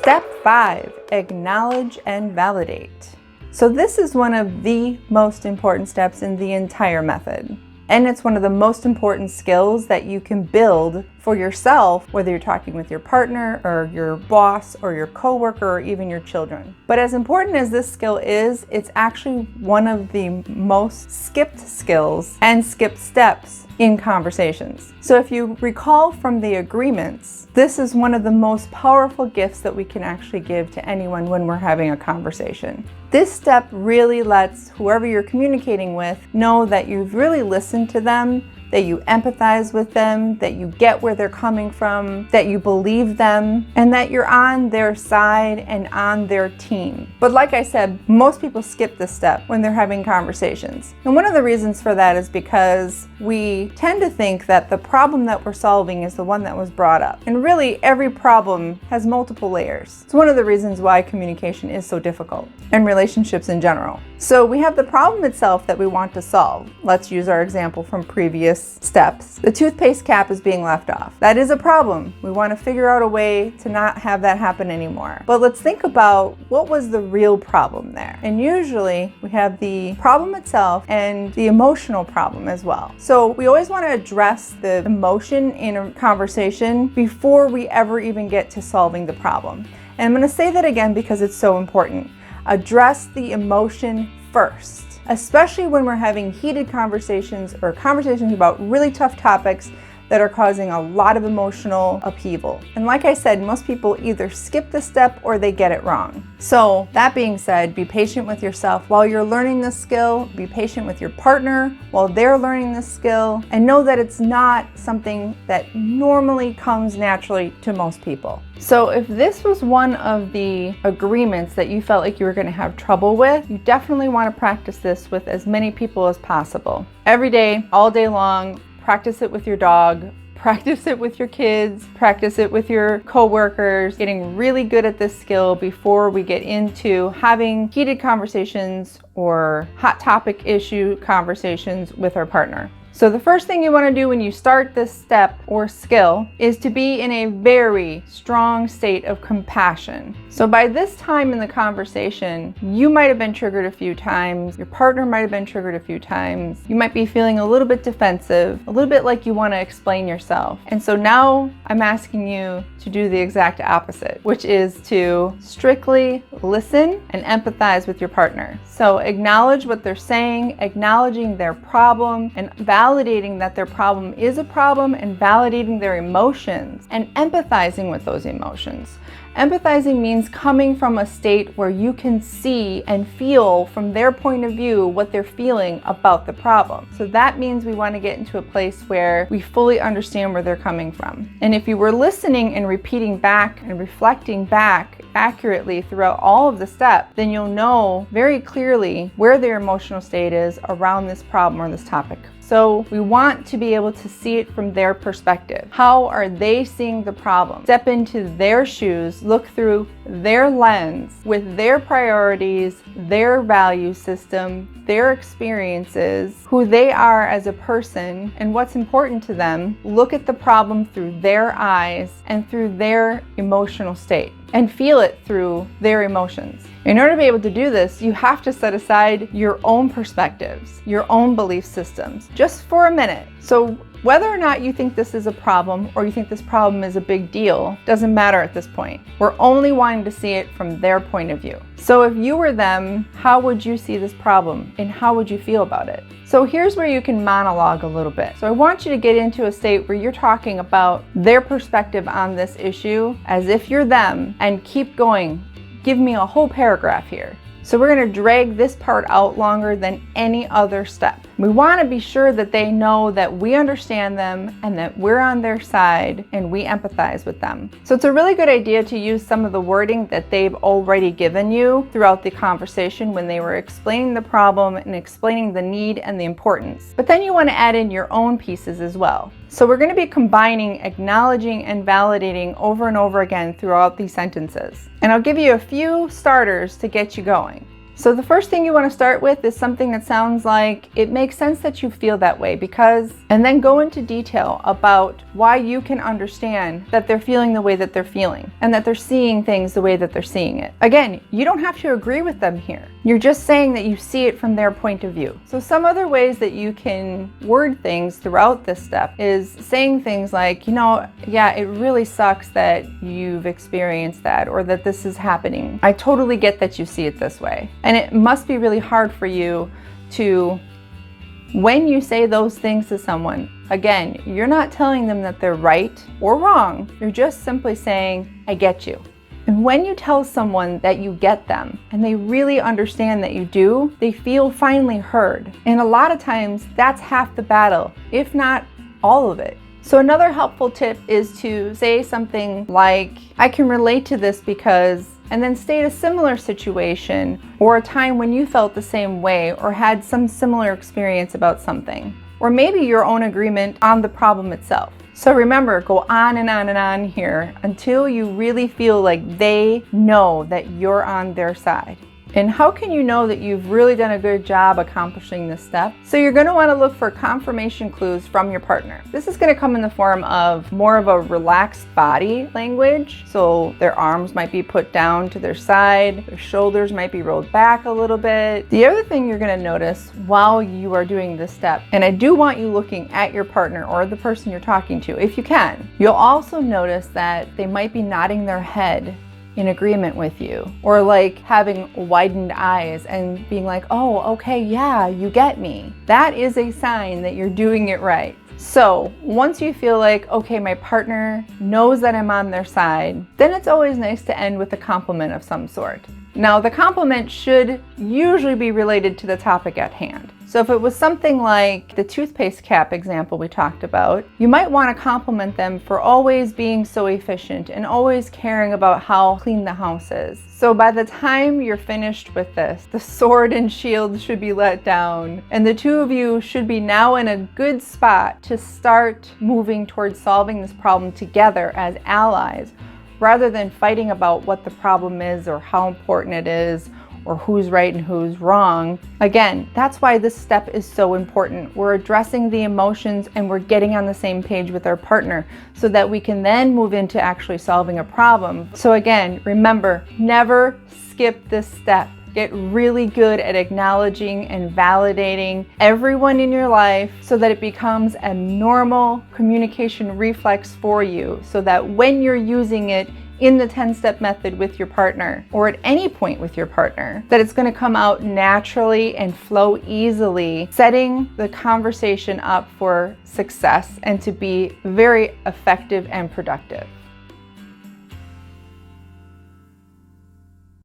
Step 5, acknowledge and validate. So this is one of the most important steps in the entire method. And it's one of the most important skills that you can build for yourself, whether you're talking with your partner or your boss or your coworker or even your children. But as important as this skill is, it's actually one of the most skipped skills and skipped steps in conversations. So if you recall from the agreements, this is one of the most powerful gifts that we can actually give to anyone when we're having a conversation. This step really lets whoever you're communicating with know that you've really listened to them, that you empathize with them, that you get where they're coming from, that you believe them, and that you're on their side and on their team. But like I said, most people skip this step when they're having conversations. And one of the reasons for that is because we tend to think that the problem that we're solving is the one that was brought up. And really, every problem has multiple layers. It's one of the reasons why communication is so difficult, and relationships in general. So we have the problem itself that we want to solve. Let's use our example from previous steps. The toothpaste cap is being left off. That is a problem. We want to figure out a way to not have that happen anymore. But let's think about what was the real problem there. And usually we have the problem itself and the emotional problem as well. So we always want to address the emotion in a conversation before we ever even get to solving the problem. And I'm going to say that again because it's so important. Address the emotion first. Especially when we're having heated conversations or conversations about really tough topics that are causing a lot of emotional upheaval. And like I said, most people either skip the step or they get it wrong. So that being said, be patient with yourself while you're learning this skill, be patient with your partner while they're learning this skill, and know that it's not something that normally comes naturally to most people. So if this was one of the agreements that you felt like you were going to have trouble with, you definitely want to practice this with as many people as possible. Every day, all day long, practice it with your dog, practice it with your kids, practice it with your coworkers, getting really good at this skill before we get into having heated conversations or hot topic issue conversations with our partner. So the first thing you want to do when you start this step or skill is to be in a very strong state of compassion. So by this time in the conversation, you might have been triggered a few times, your partner might have been triggered a few times, you might be feeling a little bit defensive, a little bit like you want to explain yourself. And so now I'm asking you to do the exact opposite, which is to strictly listen and empathize with your partner. So acknowledge what they're saying, acknowledging their problem, and validating that their problem is a problem, and validating their emotions and empathizing with those emotions. Empathizing means coming from a state where you can see and feel from their point of view what they're feeling about the problem. So that means we want to get into a place where we fully understand where they're coming from. And if you were listening and repeating back and reflecting back accurately throughout all of the steps, then you'll know very clearly where their emotional state is around this problem or this topic. So we want to be able to see it from their perspective. How are they seeing the problem? Step into their shoes, look through their lens with their priorities, their value system, their experiences, who they are as a person, and what's important to them. Look at the problem through their eyes and through their emotional state, and feel it through their emotions. In order to be able to do this, you have to set aside your own perspectives, your own belief systems, just for a minute. So whether or not you think this is a problem or you think this problem is a big deal doesn't matter at this point. We're only wanting to see it from their point of view. So if you were them, how would you see this problem and how would you feel about it? So here's where you can monologue a little bit. So I want you to get into a state where you're talking about their perspective on this issue as if you're them, and keep going. Give me a whole paragraph here. So we're going to drag this part out longer than any other step. We want to be sure that they know that we understand them and that we're on their side and we empathize with them. So it's a really good idea to use some of the wording that they've already given you throughout the conversation when they were explaining the problem and explaining the need and the importance. But then you want to add in your own pieces as well. So we're going to be combining acknowledging and validating over and over again throughout these sentences. And I'll give you a few starters to get you going. So the first thing you want to start with is something that sounds like it makes sense that you feel that way because, and then go into detail about why you can understand that they're feeling the way that they're feeling and that they're seeing things the way that they're seeing it. Again, you don't have to agree with them here. You're just saying that you see it from their point of view. So some other ways that you can word things throughout this step is saying things like, yeah, it really sucks that you've experienced that or that this is happening. I totally get that you see it this way. And it must be really hard for you to, when you say those things to someone, again, you're not telling them that they're right or wrong. You're just simply saying, I get you. And when you tell someone that you get them and they really understand that you do, they feel finally heard. And a lot of times that's half the battle, if not all of it. So another helpful tip is to say something like, I can relate to this because, and then state a similar situation or a time when you felt the same way or had some similar experience about something, or maybe your own agreement on the problem itself. So remember, go on and on and on here until you really feel like they know that you're on their side. And how can you know that you've really done a good job accomplishing this step? So you're going to want to look for confirmation clues from your partner. This is going to come in the form of more of a relaxed body language. So their arms might be put down to their side, their shoulders might be rolled back a little bit. The other thing you're going to notice while you are doing this step, and I do want you looking at your partner or the person you're talking to, if you can, you'll also notice that they might be nodding their head in agreement with you, or like having widened eyes and being like, oh, okay, yeah, you get me. That is a sign that you're doing it right. So once you feel like, okay, my partner knows that I'm on their side, then it's always nice to end with a compliment of some sort. Now, the compliment should usually be related to the topic at hand. So if it was something like the toothpaste cap example we talked about, you might want to compliment them for always being so efficient and always caring about how clean the house is. So by the time you're finished with this, the sword and shield should be let down, and the two of you should be now in a good spot to start moving towards solving this problem together as allies, rather than fighting about what the problem is or how important it is or who's right and who's wrong. Again, that's why this step is so important. We're addressing the emotions and we're getting on the same page with our partner so that we can then move into actually solving a problem. So again, remember, never skip this step. Get really good at acknowledging and validating everyone in your life so that it becomes a normal communication reflex for you, so that when you're using it in the 10-step method with your partner or at any point with your partner, that it's going to come out naturally and flow easily, setting the conversation up for success and to be very effective and productive.